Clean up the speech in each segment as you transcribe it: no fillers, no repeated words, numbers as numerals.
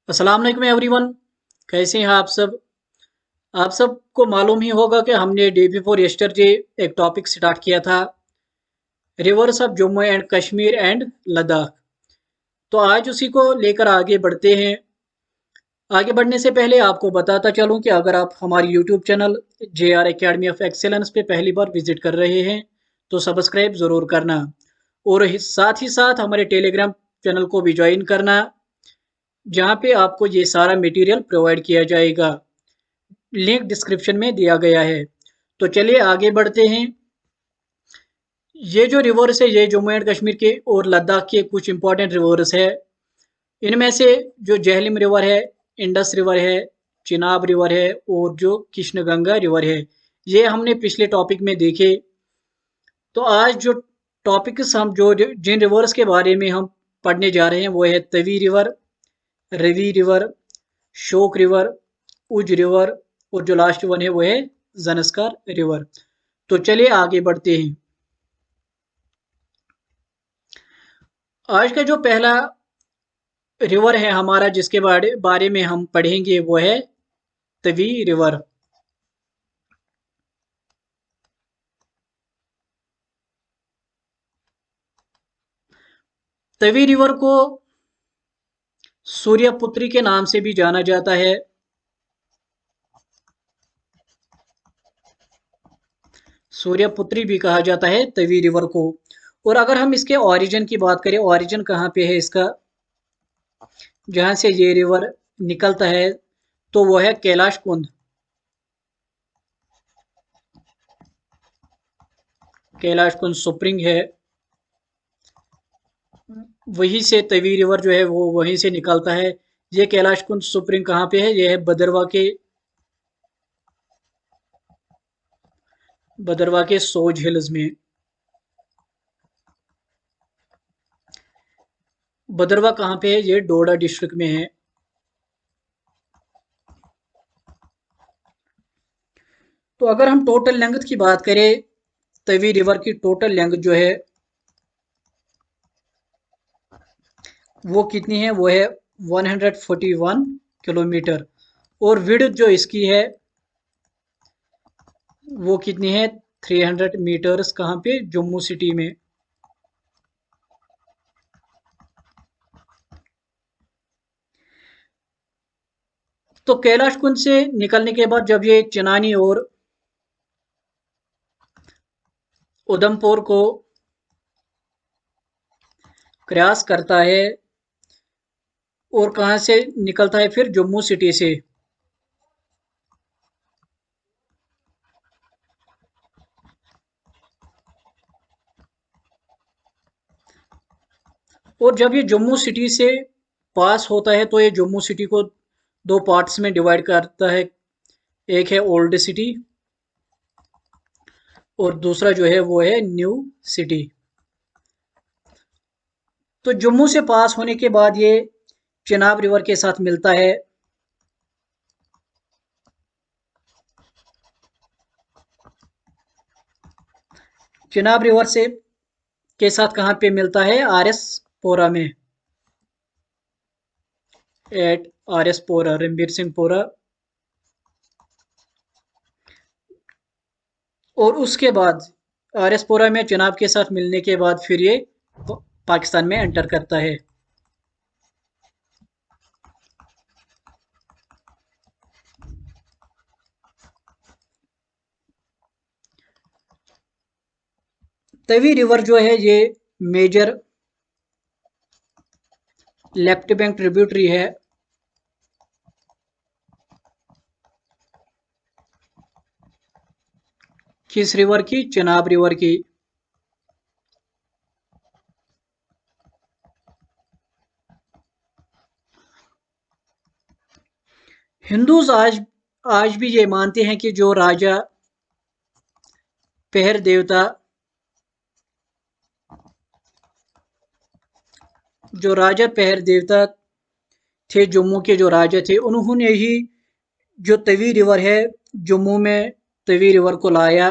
अस्सलाम वालेकुम एवरीवन। कैसे हैं आप सब? आप सबको मालूम ही होगा कि हमने डे बिफोर यस्टरडे एक टॉपिक स्टार्ट किया था, reverse of Jammu and Kashmir and Ladakh. तो आज उसी को लेकर आगे बढ़ते हैं। आगे बढ़ने से पहले आपको बताता चलूं कि अगर आप हमारी YouTube channel JR academy of excellence पे पहली बार विजिट कर रहे हैं तो सब्सक्राइब ज़रूर करना, और साथ ही साथ हमारे टेलीग्राम चैनल को भी ज्वाइन करना, जहां पे आपको ये सारा मटेरियल प्रोवाइड किया जाएगा। लिंक डिस्क्रिप्शन में दिया गया है। तो चलिए आगे बढ़ते हैं। ये जो रिवर्स है ये जम्मू एंड कश्मीर के और लद्दाख के कुछ इंपॉर्टेंट रिवर्स है। इनमें से जो जहलिम रिवर है, इंडस रिवर है, चिनाब रिवर है और जो कृष्णगंगा रिवर है, ये हमने पिछले टॉपिक में देखे। तो आज जो टॉपिक्स हम जो जिन रिवर्स के बारे में हम पढ़ने जा रहे हैं वो है तवी रिवर, रवि रिवर, शोक रिवर, उज रिवर, और जो लास्ट वन है वो है जनस्कार रिवर। तो चलिए आगे बढ़ते हैं। आज का जो पहला रिवर है हमारा जिसके बारे में हम पढ़ेंगे वो है तवी रिवर। तवी रिवर को सूर्यपुत्री के नाम से भी जाना जाता है। सूर्यपुत्री भी कहा जाता है तवी रिवर को। और अगर हम इसके ओरिजिन की बात करें, ओरिजिन कहाँ पे है इसका, जहां से ये रिवर निकलता है, तो वो है कैलाश कुंड। कैलाश कुंड सुप्रिंग है, वहीं से तवी रिवर जो है वो वहीं से निकलता है। ये कैलाश कुंड सुप्रिंग कहाँ पे है? ये है बदरवा के सोज हिल्स में। बदरवा कहाँ पे है? ये डोडा डिस्ट्रिक्ट में है। तो अगर हम टोटल लेंथ की बात करें, तवी रिवर की टोटल लेंथ जो है वो कितनी है? वो है 141 किलोमीटर। और विड्थ जो इसकी है वो कितनी है? 300 मीटर्स। कहाँ पे? जम्मू सिटी में। तो कैलाश कुंज से निकलने के बाद जब ये चिनानी और उधमपुर को क्रॉस करता है, और कहाँ से निकलता है? फिर जम्मू सिटी से। और जब ये जम्मू सिटी से पास होता है तो ये जम्मू सिटी को दो पार्ट्स में डिवाइड करता है। एक है ओल्ड सिटी और दूसरा जो है वो है न्यू सिटी। तो जम्मू से पास होने के बाद ये चिनाब रिवर के साथ मिलता है। चिनाब रिवर से के साथ कहाँ पे मिलता है? RS पोरा में। एट RS पोरा, रणबीर सिंह पोरा। और उसके बाद RS पोरा में चिनाब के साथ मिलने के बाद फिर ये पाकिस्तान में एंटर करता है। तवी रिवर जो है ये मेजर लेफ्ट बैंक ट्रिब्यूटरी है किस रिवर की? चिनाब रिवर की। हिंदूज आज आज भी ये मानते हैं कि जो राजा पहर देवता, जो राजा पहर देवता थे, जम्मू के जो राजा थे, उन्होंने ही जो तवी रिवर है जम्मू में तवी रिवर को लाया।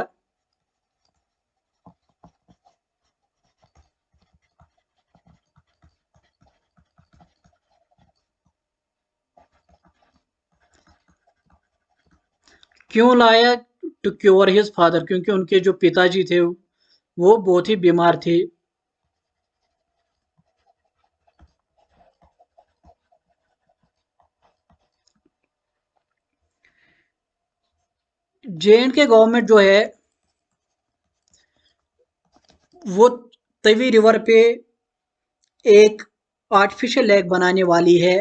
क्यों लाया? टू क्योर हिज फादर, क्योंकि उनके जो पिताजी थे वो बहुत ही बीमार थे। जे एंड के गवर्नमेंट जो है वो तवी रिवर पे एक आर्टिफिशियल लेक बनाने वाली है।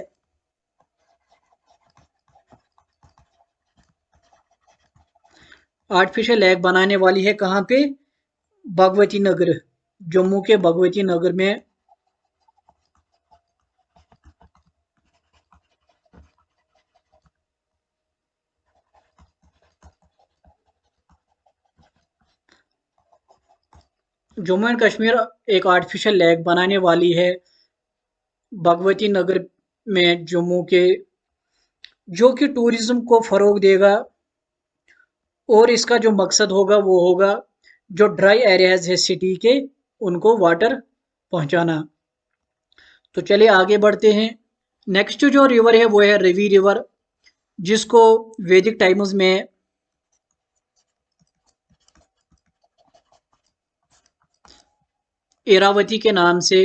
आर्टिफिशियल लेक बनाने वाली है कहाँ पे? भगवती नगर, जम्मू के भगवती नगर में। जम्मू एंड कश्मीर एक आर्टिफिशियल लेक बनाने वाली है भगवती नगर में, जम्मू के, जो कि टूरिज्म को फरोग देगा। और इसका जो मकसद होगा वो होगा जो ड्राई एरियाज है सिटी के उनको वाटर पहुंचाना। तो चलिए आगे बढ़ते हैं। नेक्स्ट जो रिवर है वो है रवि रिवर, जिसको वैदिक टाइम्स में एरावती के नाम से,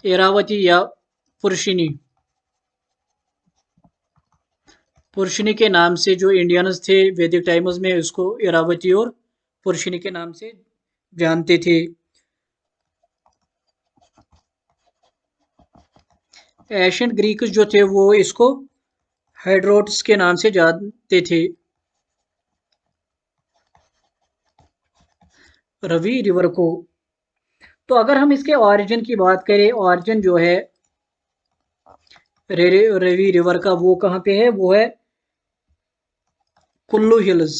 एरावती या पुरुषिनी, पुरुषिनी के नाम से जो इंडियंस थे वैदिक टाइम्स में उसको एरावती और पुरुषिनी के नाम से जानते थे। एशियंट ग्रीक्स जो थे वो इसको हाइड्रोट्स के नाम से जानते थे। रवि रिवर को, तो अगर हम इसके ऑरिजिन की बात करें, ऑरिजिन जो है रवि रिवर का वो कहाँ पे है? वो है कुल्लू हिल्स।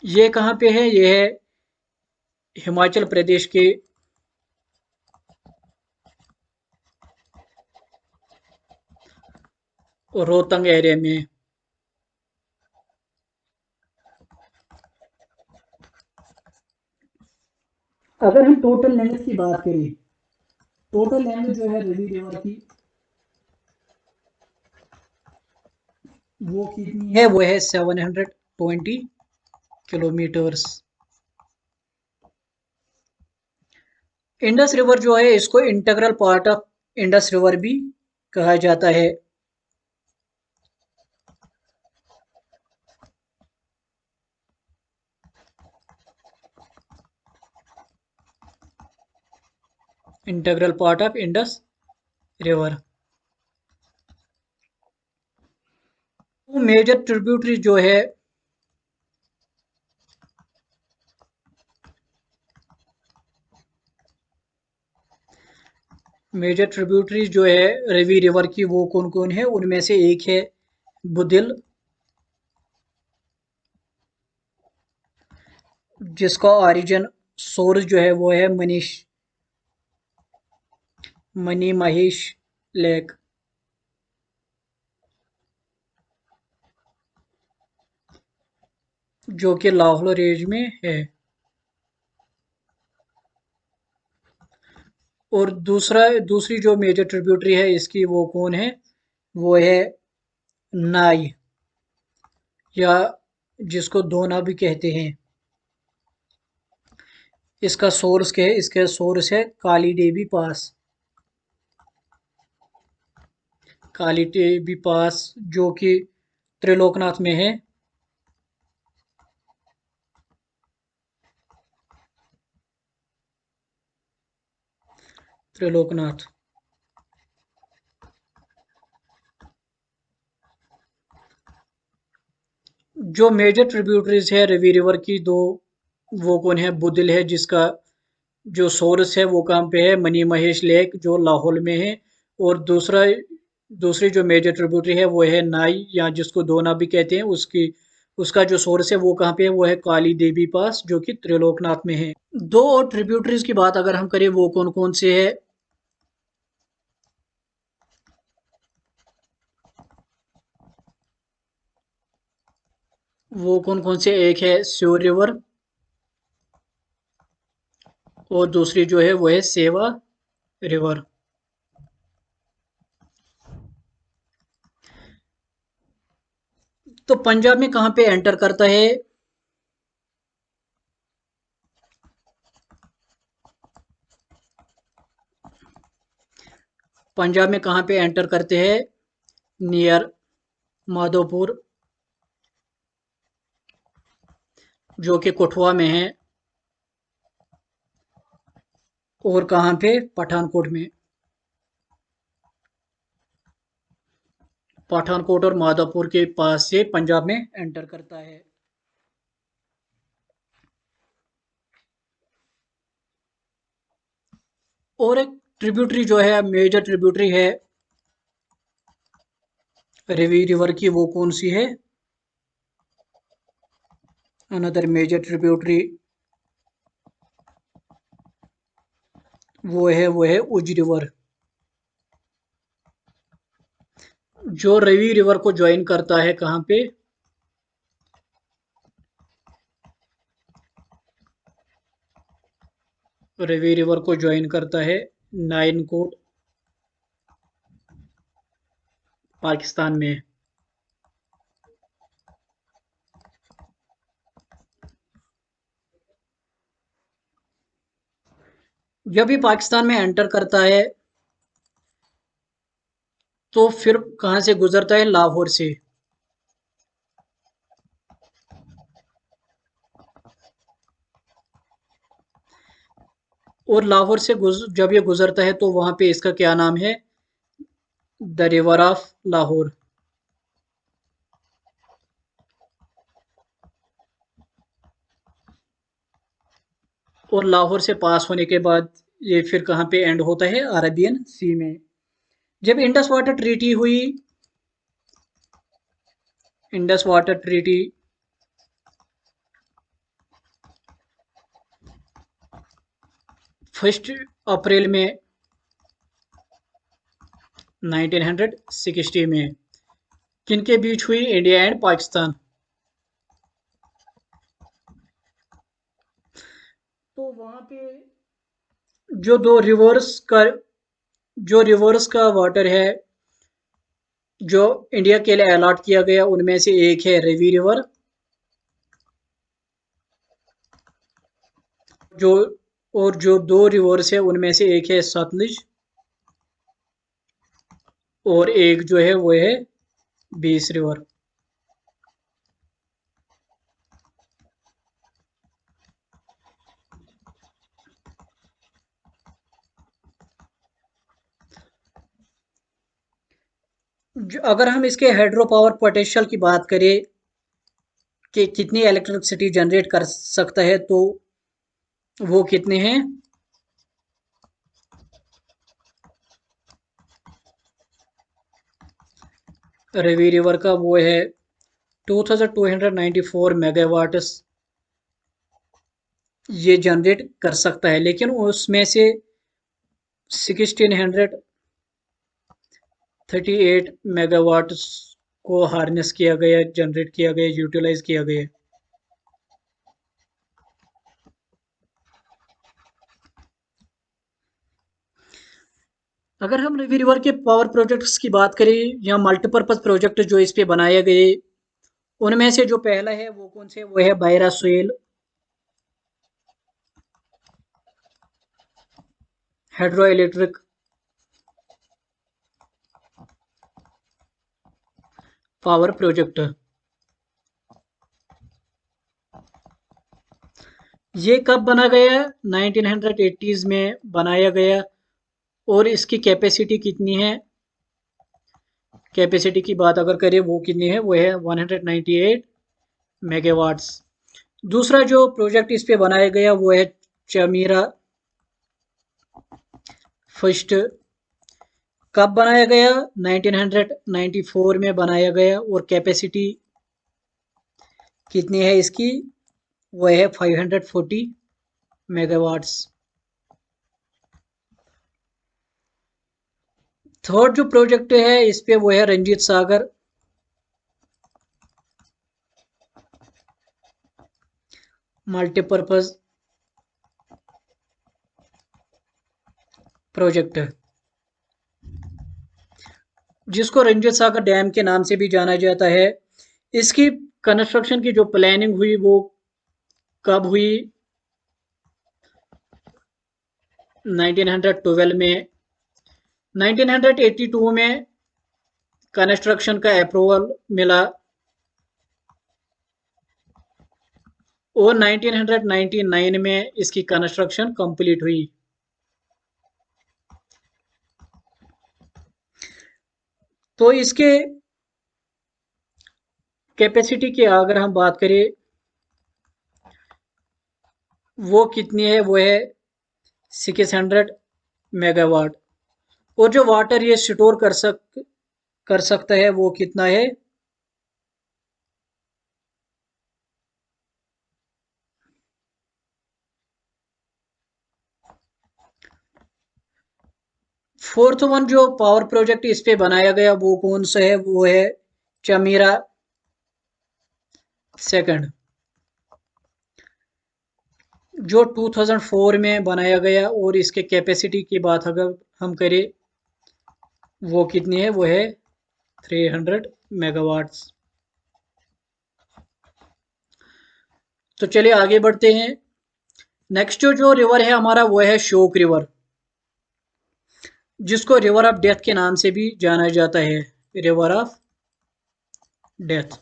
ये कहाँ पे है? ये है हिमाचल प्रदेश के रोहतंग एरिया में। अगर हम टोटल लेंथ की बात करें, टोटल लेंथ जो है रवि रिवर की वो कितनी है? वो है 720 किलोमीटर्स। इंडस रिवर जो है इसको integral part of Indus river भी कहा जाता है। Integral part of Indus river. Major tributary जो है मेजर ट्रिब्यूटरीज जो है रवि रिवर की वो कौन कौन है? उनमें से एक है बुदिल, जिसका ओरिजिन सोर्स जो है वो है मनी महेश लेक, जो कि लाहौल रेंज में है। और दूसरी जो मेजर ट्रिब्यूटरी है इसकी वो कौन है? वो है नाई, या जिसको दोना भी कहते हैं। इसका सोर्स क्या है? इसका सोर्स है काली देवी पास, काली देवी पास जो कि त्रिलोकनाथ में है। त्रिलोकनाथ। जो मेजर ट्रिब्यूटरीज है रवि रिवर की दो, वो कौन है? बुदिल है, जिसका जो सोर्स है वो कहाँ पे है? मनी महेश लेक जो लाहौल में है। और दूसरी जो मेजर ट्रिब्यूटरी है वो है नाई, या जिसको दोना भी कहते हैं, उसकी उसका जो सोर्स है वो कहाँ पे है? वो है काली देवी पास जो कि त्रिलोकनाथ में है। दो और ट्रिब्यूटरीज की बात अगर हम करें वो कौन कौन से है? वो कौन कौन से? एक है श्योर रिवर, और दूसरी जो है वो है सेवा रिवर। तो पंजाब में कहां पे एंटर करता है? पंजाब में कहां पे एंटर करते हैं? नियर माधोपुर, जो कि कठुआ में है, और कहां पे? पठानकोट में। पठानकोट और माधोपुर के पास से पंजाब में एंटर करता है। और एक ट्रिब्यूटरी जो है, मेजर ट्रिब्यूटरी है रवि रिवर की, वो कौन सी है? अनदर मेजर ट्रिब्यूटरी वो है उज रिवर, जो रवि रिवर को ज्वाइन करता है कहां पे? रवि रिवर को ज्वाइन करता है नाइनकोट, पाकिस्तान में। जब ये पाकिस्तान में एंटर करता है तो फिर कहां से गुजरता है? लाहौर से। और लाहौर से जब ये गुजरता है तो वहां पे इसका क्या नाम है? The river of Lahore. और लाहौर से पास होने के बाद ये फिर कहां पे एंड होता है? अरेबियन सी में। जब इंडस वाटर ट्रीटी हुई, Indus water treaty first April में 1960 में किनके बीच हुई? India and Pakistan. तो वहां पे जो दो रिवर्स का जो रिवर्स का वाटर है जो इंडिया के लिए अलॉट किया गया, उनमें से एक है रवि रिवर, जो और जो दो रिवर्स है उनमें से एक है सतलुज, और एक जो है वो है बीस रिवर। अगर हम इसके हाइड्रो पावर पोटेंशियल की बात करें कि कितनी इलेक्ट्रिसिटी जनरेट कर सकता है, तो वो कितने हैं? रवि रिवर का वो है 2294 मेगावाट्स ये जनरेट कर सकता है, लेकिन उसमें से 1638 मेगावाट्स को हार्नेस किया गया, जनरेट किया गया, यूटिलाइज किया गया। अगर हम रवि रिवर के पावर प्रोजेक्ट्स की बात करें या मल्टीपर्पज प्रोजेक्ट जो इस पे बनाए गए, उनमें से जो पहला है वो कौन से? वो है Baira Siul hydro electric power project. ये कब बना गया? 1980s में बनाया गया। और इसकी कैपेसिटी कितनी है? कैपेसिटी की बात अगर करें वो कितनी है? वो है 198 मेगावाट्स। दूसरा जो प्रोजेक्ट इस पे बनाया गया वो है चमीरा फर्स्ट। कब बनाया गया? 1994 में बनाया गया। और कैपेसिटी कितनी है इसकी? वो है 540 मेगावाट्स। थर्ड जो प्रोजेक्ट है इस पे वो है रंजीत सागर मल्टीपर्पज प्रोजेक्ट, जिसको रंजीत सागर डैम के नाम से भी जाना जाता है। इसकी कंस्ट्रक्शन की जो प्लानिंग हुई वो कब हुई? 1912 में। 1982 में कंस्ट्रक्शन का अप्रूवल मिला और 1999 में इसकी कंस्ट्रक्शन कंप्लीट हुई। तो इसके कैपेसिटी की अगर हम बात करें वो कितनी है, वो है 600 मेगावाट। और जो वाटर ये स्टोर कर सकता है वो कितना है? 4th वन जो पावर प्रोजेक्ट इस पे बनाया गया वो कौन सा है? वो है चमीरा सेकंड, जो 2004 में बनाया गया। और इसके कैपेसिटी की बात अगर हम करें वो कितनी है? वो है 300 मेगावाट्स। तो चलिए आगे बढ़ते हैं। नेक्स्ट जो रिवर है हमारा वो है शोक रिवर, जिसको रिवर ऑफ डेथ के नाम से भी जाना जाता है, रिवर ऑफ डेथ।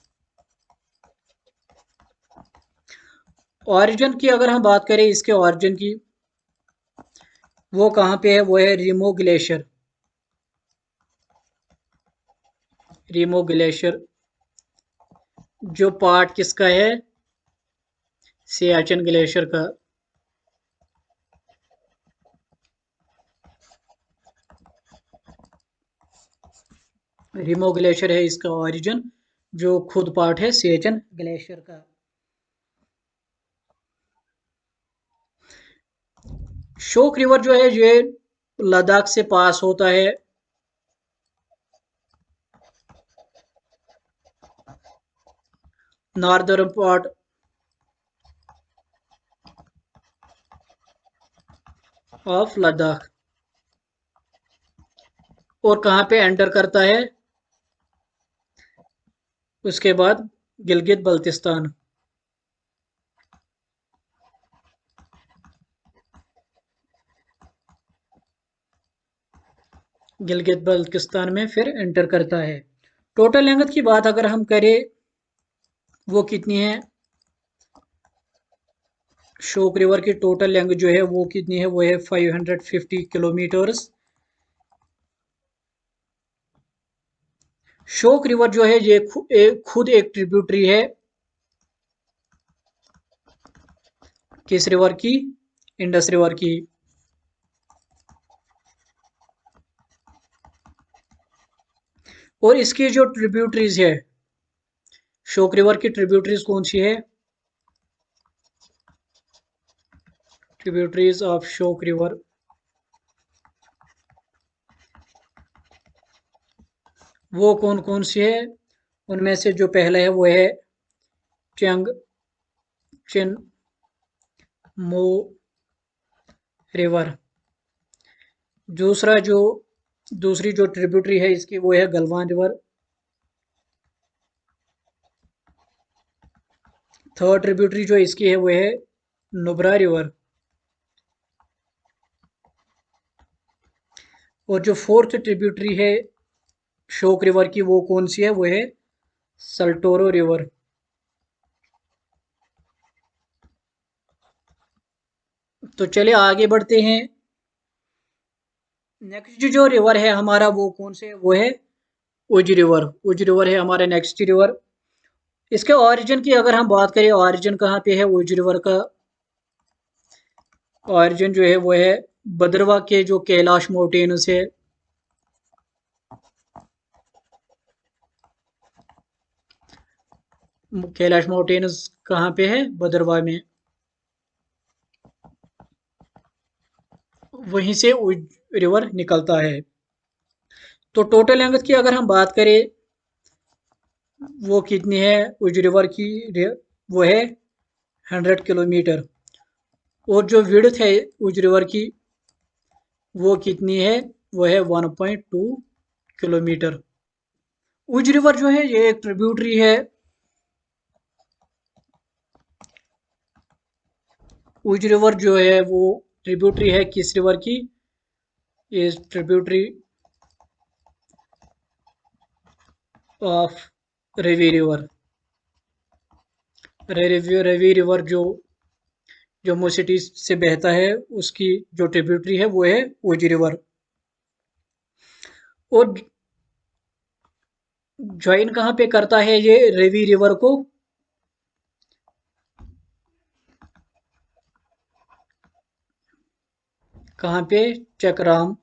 ऑरिजिन की अगर हम बात करें इसके ऑरिजिन की, वो कहाँ पे है? वो है रीमो ग्लेशियर। रीमो ग्लेशियर जो पार्ट किसका है? सियाचिन ग्लेशियर का। रीमो ग्लेशियर है इसका ओरिजिन, जो खुद पार्ट है सियाचिन ग्लेशियर का। शोक रिवर जो है ये लद्दाख से पास होता है। Northern part of Ladakh. और कहाँ पे एंटर करता है? उसके बाद गिलगित बल्तिस्तान। गिलगित बल्तिस्तान में फिर एंटर करता है। टोटल लेंथ की बात अगर हम करें वो कितनी है? शोक रिवर की टोटल लेंथ जो है वो कितनी है? वो है 550 किलोमीटर्स। शोक रिवर जो है ये खुद एक ट्रिब्यूटरी है किस रिवर की? इंडस रिवर की। और इसकी जो ट्रिब्यूटरीज है, शोक रिवर की ट्रिब्यूटरीज कौन सी है? ट्रिब्यूटरीज ऑफ शोक रिवर, वो कौन कौन सी है? उनमें से जो पहला है वो है चंग चिन मो रिवर। दूसरी जो ट्रिब्यूटरी है इसकी वो है गलवान रिवर। थर्ड ट्रिब्यूटरी जो इसकी है वो है नुब्रा रिवर। और जो फोर्थ ट्रिब्यूटरी है शोक रिवर की वो कौन सी है? वो है सल्टोरो रिवर। तो चलिए आगे बढ़ते हैं। नेक्स्ट जो रिवर है हमारा वो कौन से है? वो है उज रिवर। उज रिवर है हमारा नेक्स्ट रिवर। इसके ओरिजिन की अगर हम बात करें, ओरिजिन कहाँ पे है उज रिवर का? ओरिजिन जो है वो है भद्रवा के जो कैलाश माउंटेन्स है। कैलाश माउंटेन्स कहाँ पे है? भद्रवा में। वहीं से उज रिवर निकलता है। तो टोटल लेंथ की अगर हम बात करें वो कितनी है उज रिवर की? वो है 100 किलोमीटर। और जो विड्थ है उज रिवर की वो कितनी है? वो है 1.2 किलोमीटर। उज रिवर जो है ये एक ट्रिब्यूटरी है उज रिवर जो है वो ट्रिब्यूटरी है किस रिवर की? Is tributary of Ravi river. Ravi river जो जम्मू सिटी से बहता है, उसकी जो ट्रिब्यूटरी है वो है उज रिवर। और ज्वाइन कहाँ पे करता है ये रेवी रिवर को? कहाँ पे? चकराम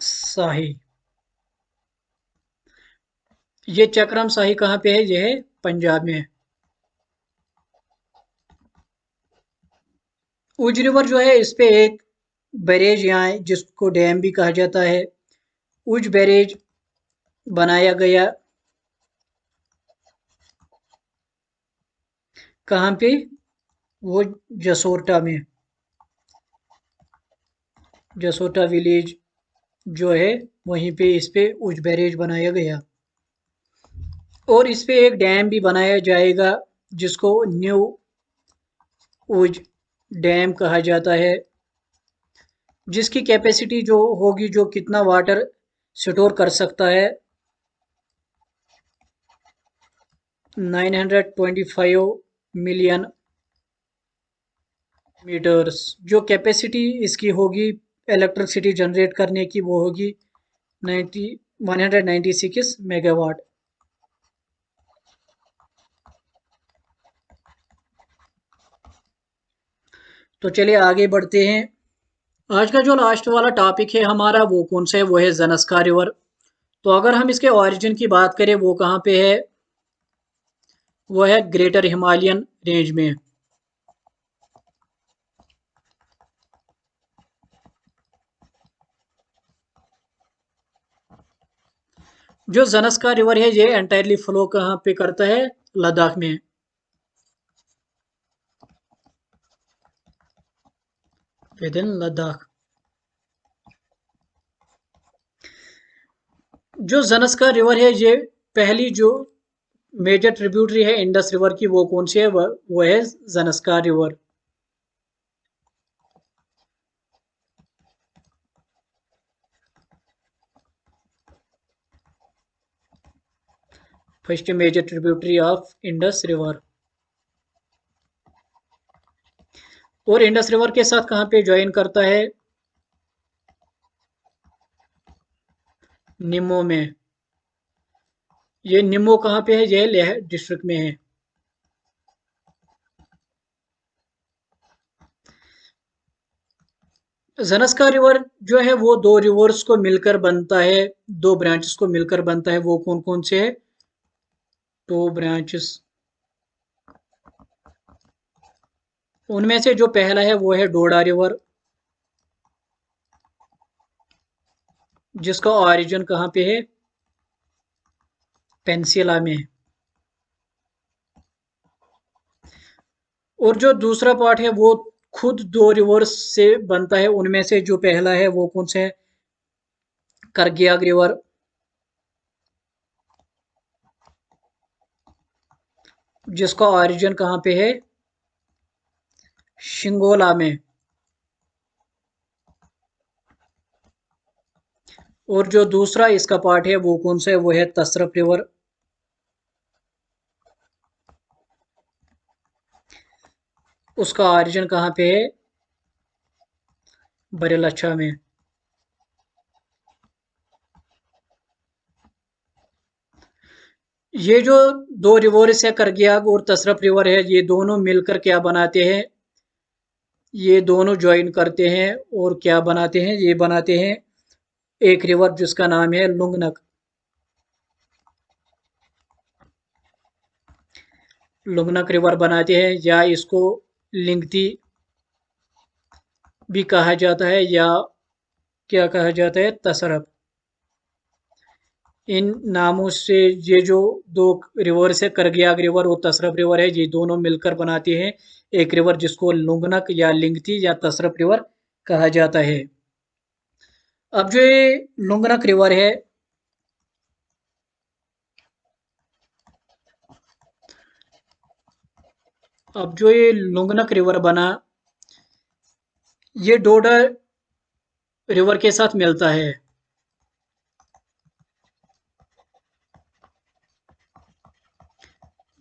शाही। ये चकराम शाही कहाँ पे है? ये है पंजाब में। उज रिवर जो है इस पे एक बैरेज यहाँ है जिसको डैम भी कहा जाता है। उज बैरेज बनाया गया कहाँ पे? वो जसोटा में। जसोटा विलेज जो है वहीं पे इस पे उज बैरेज बनाया गया। और इस पे एक डैम भी बनाया जाएगा जिसको न्यू उज डैम कहा जाता है, जिसकी कैपेसिटी जो होगी, जो कितना वाटर स्टोर कर सकता है, 925 मिलियन मीटर्स। जो कैपेसिटी इसकी होगी इलेक्ट्रिसिटी जनरेट करने की वो होगी 90 196 मेगावाट। तो चलिए आगे बढ़ते हैं। आज का जो लास्ट वाला टॉपिक है हमारा वो कौन सा है? वो है ज़नस्का रिवर। तो अगर हम इसके ओरिजिन की बात करें वो कहाँ पे है? वो है ग्रेटर हिमालयन रेंज में। जो ज़नस्का रिवर है ये एंटायरली फ्लो कहाँ पे करता है? लद्दाख में। Within Ladakh. जो ज़नस्का रिवर है ये पहली जो मेजर ट्रिब्यूटरी है इंडस रिवर की, वो कौन सी है? वो है Zanskar river. First major tributary of Indus river. और इंडस रिवर के साथ कहाँ पे ज्वाइन करता है? निमो में। ये निमो कहाँ पे है? ये लेह डिस्ट्रिक्ट में है। ज़नस्का रिवर जो है वो दो रिवर्स को मिलकर बनता है, दो ब्रांचेस को मिलकर बनता है। वो कौन कौन से है? दो ब्रांचेस। उनमें से जो पहला है वो है डोडा रिवर, जिसका ओरिजिन कहाँ पे है? पेंसिला में। और जो दूसरा पार्ट है वो खुद दो रिवर्स से बनता है। उनमें से जो पहला है वो कौन सा है? करगियाग रिवर, जिसका ओरिजिन कहाँ पे है? शिंगोला में। और जो दूसरा इसका पार्ट है वो कौन सा है? वो है तसरफ रिवर, उसका ओरिजिन कहाँ पे है? बरेलच्छा में। ये जो दो रिवर्स है करगियाग और तसरफ रिवर है, ये दोनों मिलकर क्या बनाते हैं? ये दोनों ज्वाइन करते हैं और क्या बनाते हैं? ये बनाते हैं एक रिवर जिसका नाम है लुंगनक। लुंगनक रिवर बनाते हैं, या इसको लिंगती भी कहा जाता है, या क्या कहा जाता है? तसरफ। इन नामों से ये जो दो रिवर्स है करगियाग रिवर और तसरफ रिवर है, ये दोनों मिलकर बनाते हैं एक रिवर जिसको लुंगनक या लिंगती या तसरफ रिवर कहा जाता है। अब जो ये लुंगनक रिवर है, अब जो ये लुंगनक रिवर बना, ये डोडा रिवर के साथ मिलता है।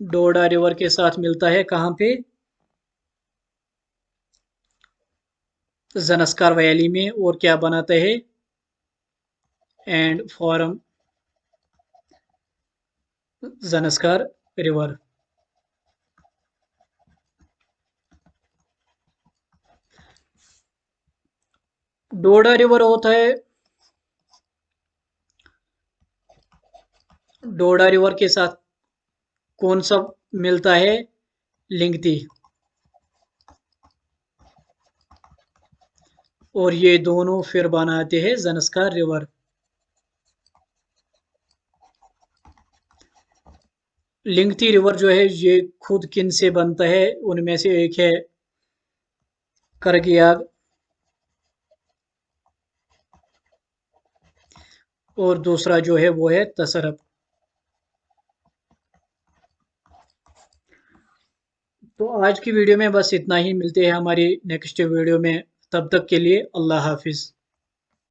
डोडा रिवर के साथ मिलता है कहाँ पे? ज़नस्कार वैली में। और क्या बनाता है? And form Zanskar river. Doda river होता है, डोडा रिवर के साथ कौन सा मिलता है? लिंगती। और ये दोनों फिर बनाते हैं ज़नस्कार रिवर। लिंगती रिवर जो है ये खुद किन से बनता है? उनमें से एक है करगियाग, और दूसरा जो है वो है तसरप। तो आज की वीडियो में बस इतना ही। मिलते हैं हमारी नेक्स्ट वीडियो में। तब तक के लिए अल्लाह हाफिज़।